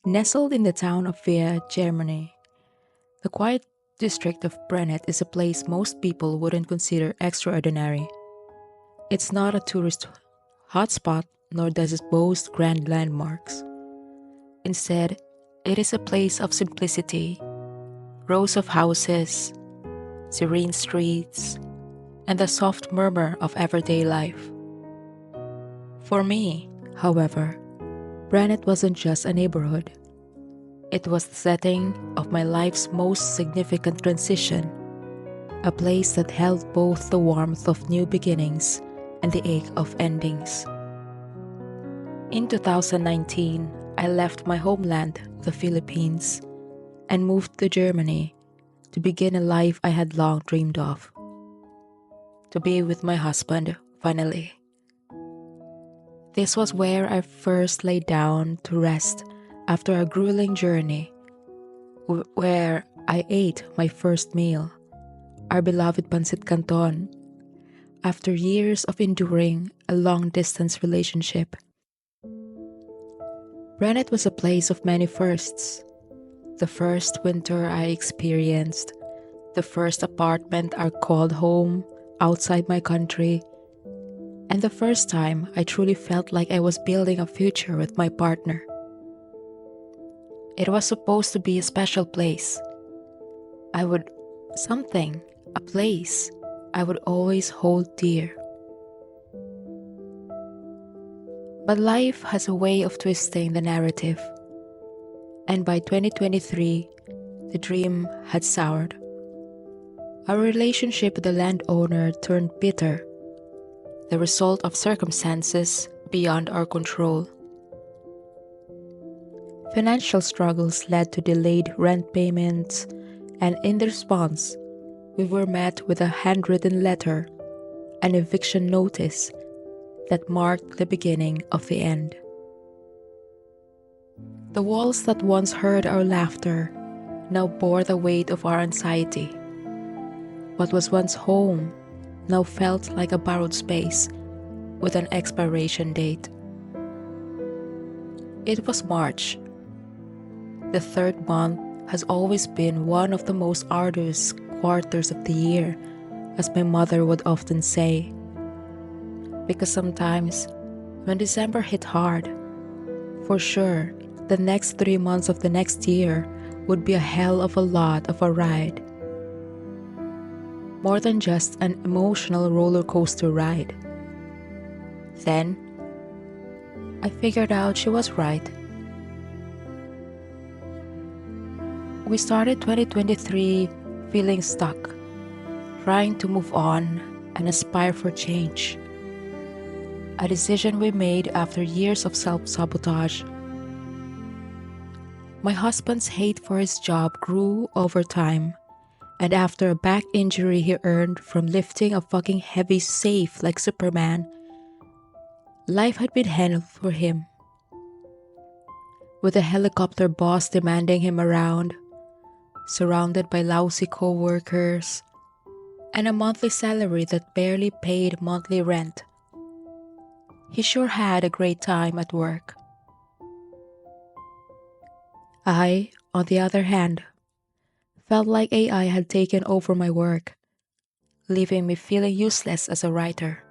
Nestled in the town of Wehr, Germany, the quiet district of Brennet is a place most people wouldn't consider extraordinary. It's not a tourist hotspot, nor does it boast grand landmarks. Instead, it is a place of simplicity, rows of houses, serene streets, and the soft murmur of everyday life. For me, however, Brennet wasn't just a neighborhood. It was the setting of my life's most significant transition, a place that held both the warmth of new beginnings and the ache of endings. In 2019, I left my homeland, the Philippines, and moved to Germany to begin a life I had long dreamed of. To be with my husband, finally. This was where I first lay down to rest after a grueling journey, where I ate my first meal, our beloved pancit canton, after years of enduring a long-distance relationship. Brennet was a place of many firsts. The first winter I experienced, the first apartment I called home outside my country, and the first time I truly felt like I was building a future with my partner. It was supposed to be a special place. A place I would always hold dear. But life has a way of twisting the narrative, and by 2023, the dream had soured. Our relationship with the landowner turned bitter, the result of circumstances beyond our control. Financial struggles led to delayed rent payments, and in response, we were met with a handwritten letter, an eviction notice that marked the beginning of the end. The walls that once heard our laughter now bore the weight of our anxiety. What was once home now felt like a borrowed space with an expiration date. It was March. The third month has always been one of the most arduous quarters of the year, as my mother would often say. Because sometimes, when December hit hard, for sure, the next 3 months of the next year would be a hell of a lot of a ride. More than just an emotional roller coaster ride. Then, I figured out she was right. We started 2023 feeling stuck, trying to move on and aspire for change. A decision we made after years of self-sabotage. My husband's hate for his job grew over time, and after a back injury he earned from lifting a fucking heavy safe like Superman, life had been hell for him. With a helicopter boss demanding him around, surrounded by lousy co-workers, and a monthly salary that barely paid monthly rent. He sure had a great time at work. I, on the other hand, felt like AI had taken over my work, leaving me feeling useless as a writer.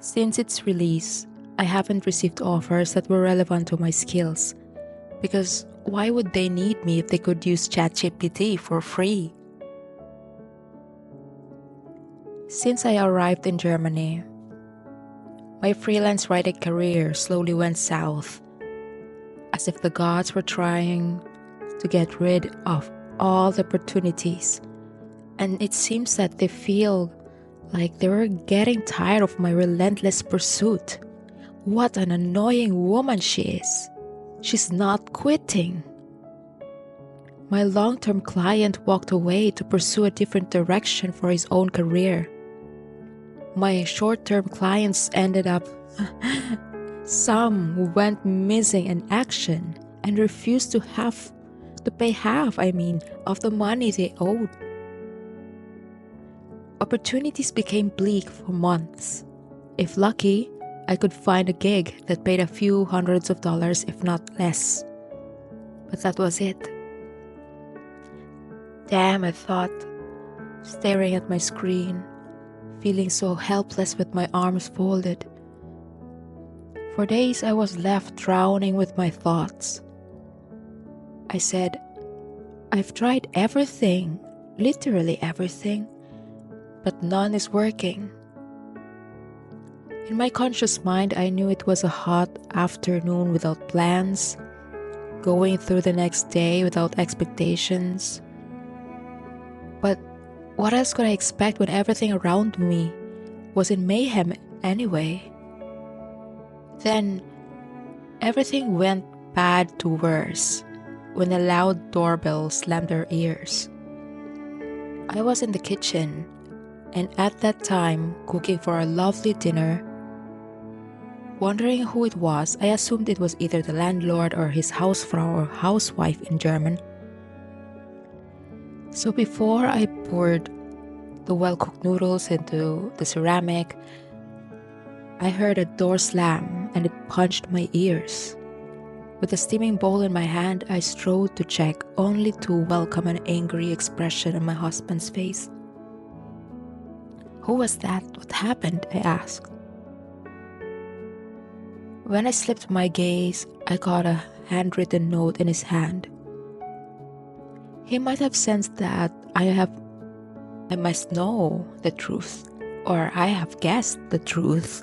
Since its release, I haven't received offers that were relevant to my skills, because why would they need me if they could use ChatGPT for free? Since I arrived in Germany, my freelance writing career slowly went south, as if the gods were trying to get rid of all the opportunities, and it seems that they feel like they were getting tired of my relentless pursuit. What an annoying woman she is. She's not quitting. My long-term client walked away to pursue a different direction for his own career. My short-term clients ended up some went missing in action and refused to pay half of the money they owed. Opportunities became bleak for months. If lucky, I could find a gig that paid a few hundreds of dollars, if not less. But that was it. Damn, I thought, staring at my screen, feeling so helpless with my arms folded. For days I was left drowning with my thoughts. I said, I've tried everything, literally everything, but none is working. In my conscious mind, I knew it was a hot afternoon without plans, going through the next day without expectations. But what else could I expect when everything around me was in mayhem anyway? Then everything went bad to worse when a loud doorbell slammed our ears. I was in the kitchen, and at that time cooking for a lovely dinner. Wondering who it was, I assumed it was either the landlord or his Hausfrau or housewife in German. So before I poured the well-cooked noodles into the ceramic, I heard a door slam and it punched my ears. With a steaming bowl in my hand, I strode to check, only to welcome an angry expression on my husband's face. "Who was that? What happened?" I asked. When I slipped my gaze, I caught a handwritten note in his hand. He might have sensed that I must know the truth, or I have guessed the truth.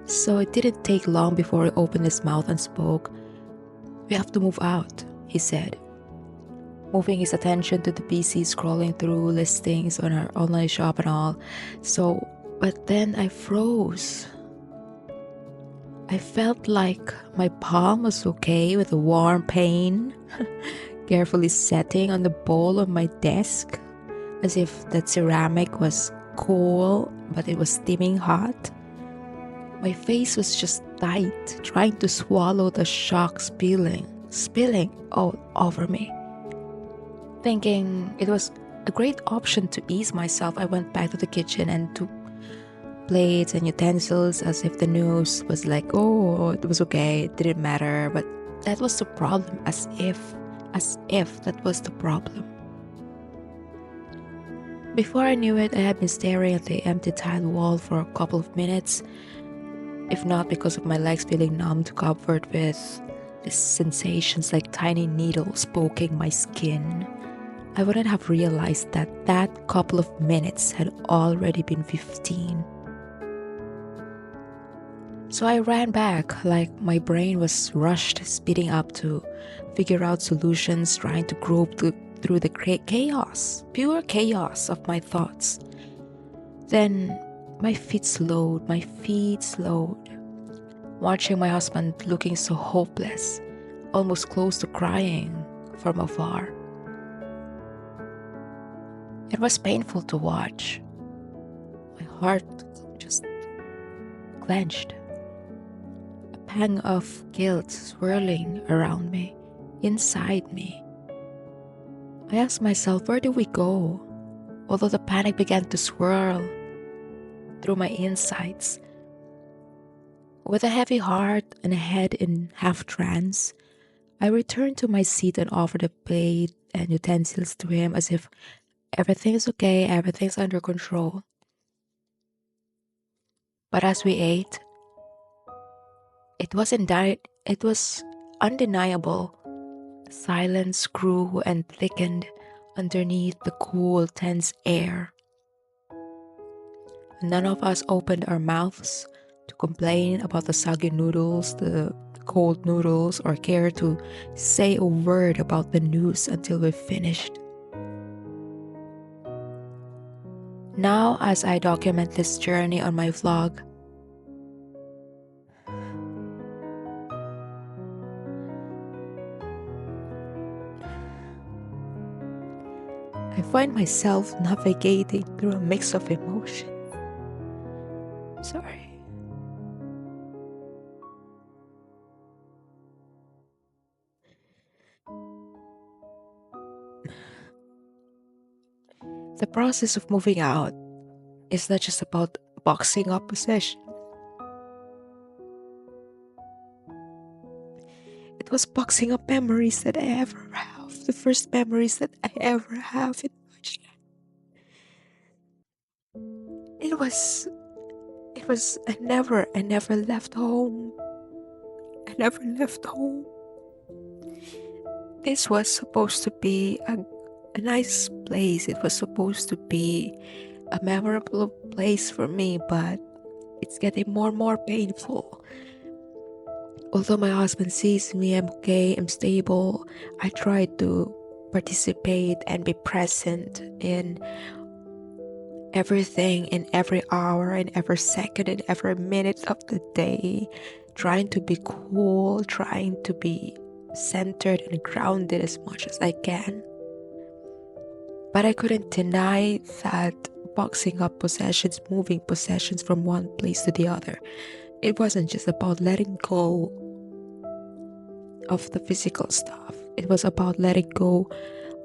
So it didn't take long before he opened his mouth and spoke. "We have to move out," he said, moving his attention to the PC, scrolling through listings on our online shop and all. But then I froze. I felt like my palm was okay with a warm pain, carefully setting on the bowl of my desk, as if that ceramic was cool, but it was steaming hot. My face was just tight, trying to swallow the shock spilling all over me. Thinking it was a great option to ease myself, I went back to the kitchen and took plates and utensils as if the news was like, oh, it was okay, it didn't matter, but that was the problem, as if that was the problem. Before I knew it, I had been staring at the empty tiled wall for a couple of minutes, if not because of my legs feeling numb, covered with these sensations like tiny needles poking my skin. I wouldn't have realized that couple of minutes had already been 15. So I ran back like my brain was rushed, speeding up to figure out solutions, trying to grope through the pure chaos of my thoughts. Then my feet slowed, watching my husband looking so hopeless, almost close to crying from afar. It was painful to watch. My heart just clenched. A pang of guilt swirling around me, inside me. I asked myself, where do we go? Although the panic began to swirl through my insides. With a heavy heart and a head in half trance, I returned to my seat and offered a plate and utensils to him as if everything is okay, everything's under control. But as we ate, it was undeniable. Silence grew and thickened underneath the cool, tense air. None of us opened our mouths to complain about the soggy noodles, the cold noodles, or care to say a word about the news until we finished. Now, as I document this journey on my vlog, I find myself navigating through a mix of emotions. Sorry. The process of moving out is not just about boxing up possession. It was boxing up memories that I ever have. The first memories that I ever have in Deutschland. I never left home. I never left home. This was supposed to be a nice place. It was supposed to be a memorable place for me, but it's getting more and more painful. Although my husband sees me, I'm okay, I'm stable, I try to participate and be present in everything, in every hour, in every second, in every minute of the day, trying to be cool, trying to be centered and grounded as much as I can. But I couldn't deny that boxing up possessions, moving possessions from one place to the other, it wasn't just about letting go of the physical stuff. It was about letting go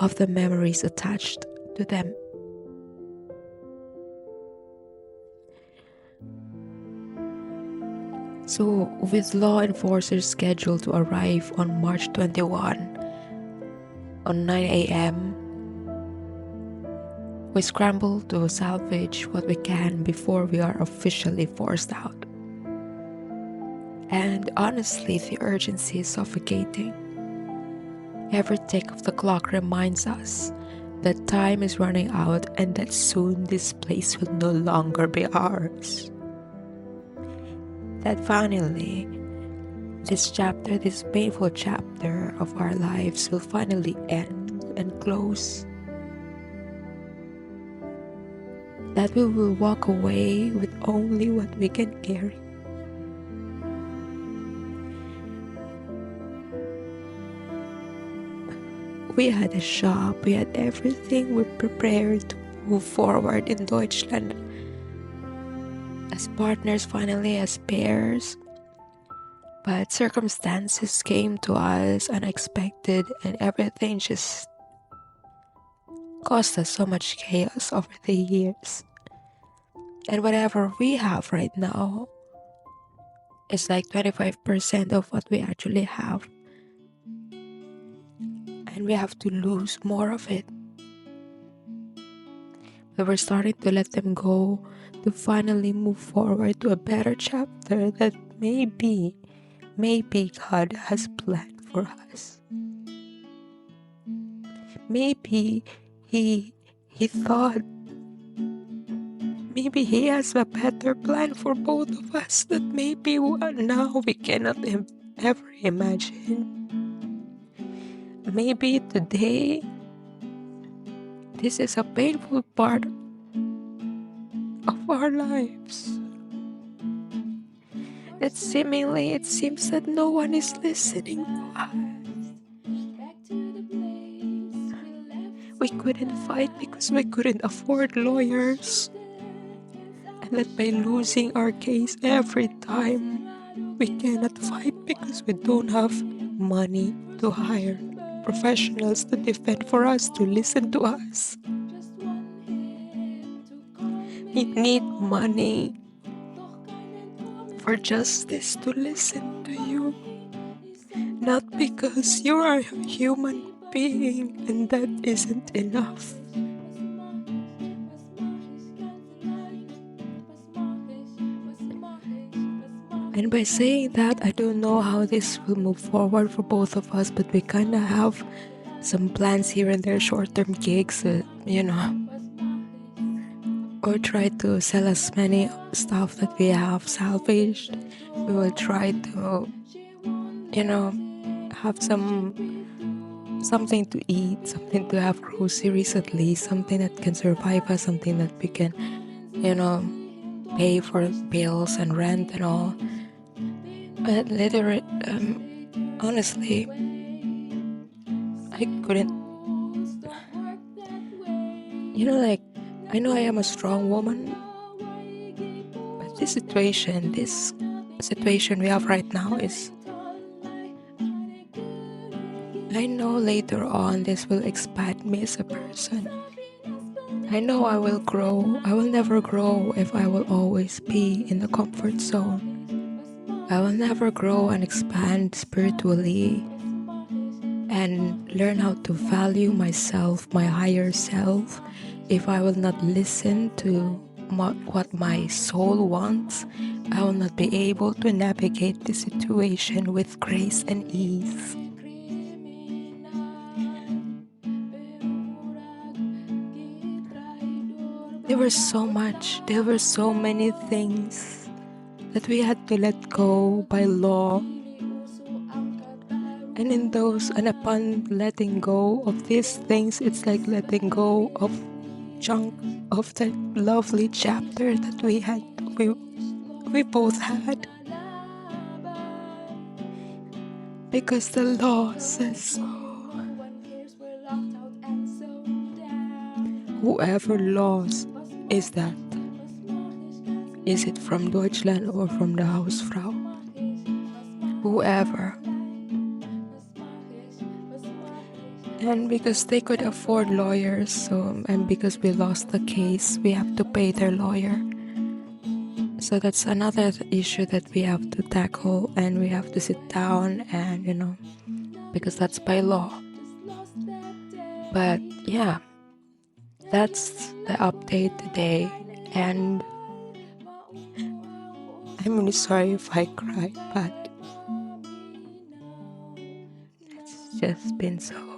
of the memories attached to them. So, with law enforcers scheduled to arrive on March 21 on 9 a.m., we scramble to salvage what we can before we are officially forced out. And honestly, the urgency is suffocating. Every tick of the clock reminds us that time is running out and that soon this place will no longer be ours. That finally, this painful chapter of our lives will finally end and close. That we will walk away with only what we can carry. We had a shop, we had everything, we prepared to move forward in Deutschland. As partners, finally as pairs. But circumstances came to us unexpected and everything just caused us so much chaos over the years. And whatever we have right now is like 25% of what we actually have. And we have to lose more of it. But we're starting to let them go, to finally move forward to a better chapter that maybe God has planned for us. Maybe he thought, maybe he has a better plan for both of us that maybe now we cannot ever imagine. Maybe today, this is a painful part of our lives. That seemingly it seems that no one is listening to us. We couldn't fight because we couldn't afford lawyers. And that by losing our case every time, we cannot fight because we don't have money to hire professionals to defend for us, to listen to us. We need money for justice to listen to you. Not because you are a human being and that isn't enough. And by saying that, I don't know how this will move forward for both of us, but we kind of have some plans here and there, short-term gigs, or try to sell as many stuff that we have salvaged. We will try to, have something to eat, something to have groceries at least, something that can survive us, something that we can, pay for bills and rent and all. But literally, honestly, I couldn't, I know I am a strong woman, but this situation we have right now is, I know later on this will expand me as a person. I know I will grow. I will never grow if I will always be in the comfort zone. I will never grow and expand spiritually and learn how to value myself, my higher self. If I will not listen to what my soul wants, I will not be able to navigate the situation with grace and ease. There were so many things that we had to let go by law. And upon letting go of these things, it's like letting go of chunk of the lovely chapter that we both had. Because the law says so. Whoever lost is that. Is it from Deutschland or from the Hausfrau? Whoever. And because they could afford lawyers, and because we lost the case, we have to pay their lawyer. So that's another issue that we have to tackle, and we have to sit down and, because that's by law. But yeah, that's the update today, and I'm really sorry if I cry, but it's just been so.